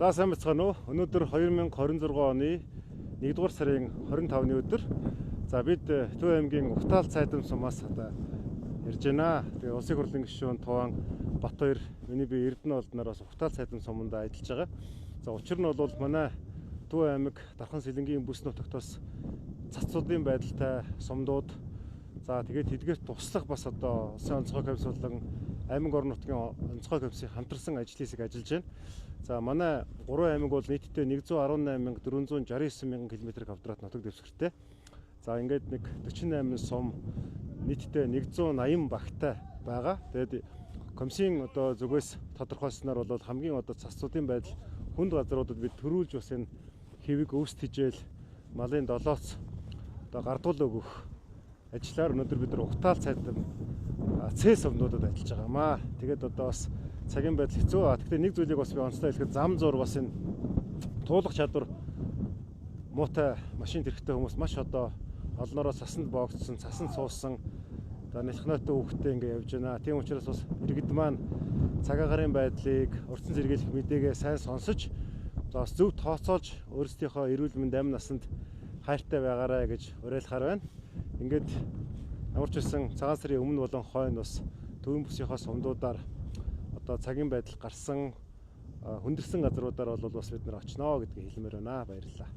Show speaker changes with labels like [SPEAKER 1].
[SPEAKER 1] За сайн бацгаана уу. Өнөөдөр 2026 оны 1-р сарын 25-ны өдөр. За бид Төв аймгийн Угтаал цайдам сумаас одоо ирж байна. Тэгээ улсын хурлын гишүүн Туван Бат хоёр миний би Эрдэнэ олдноор бас Угтаал цайдам суманд ажиллаж байгаа. За учир нь бол манай Төв аймаг Дархан Сэлэнгийн бүс нутагтаас цацуудын байдалтай сумдууд, за тэгээд тэдгээрт туслах бас одоо улсын онцгой комисс болон аймаг орон нутгийн онцгой комиссийн хамтарсан ажил хэсэг ажиллаж байна. За манай 3 аймаг бол нийтдээ 118,469 км квадрат нутаг дэвсгэртэй. За ингээд нэг 48 сум нийтдээ 180 багтай байгаа. Тэгээд комиссийн одоо зүгээс тодорхойлсноор бол хамгийн одоо цацуудын байдал хүнд газруудад бид төрүүлж бас энэ хэвийг өвс тижээл малын долооц одоо гардуул өгөх ажлаар өнөөдөр бид нар Угтаал цайдам цээ сумнуудад ажиллаж байгаамаа. Тэгээд одоо бас цагийн байдал хэцүү. Гэхдээ нэг зүйлийг бас би онцлог хэлэхэд зам зуур бас энэ туулах чадвар муутай машин тэрхтээ хүмүүс маш одоо олноороо цасанд боогдсон, цасанд суусан, одоо нэлхнөөтэй хүүхдээ ингэ явж байна. Тийм учраас бас иргэд маань цаг агарын байдлыг, урьдчилан зэрэглэх мэдээгээ сайн сонсож, бас зөв тооцоолж өөрсдийнхөө эрүүл мэнд амь насанд хайртай байгаарай гэж уриалахаар байна. Ингээд ямарч байсан цагаан сарын өмнө болон хойно бас төвийн бүсийнхаа сумдуудаар одоо цагийн байдал гарсан хүндэрсэн газруудаар бол бас бид нар очноо гэдгийг хэлмээр байна. Баярлалаа.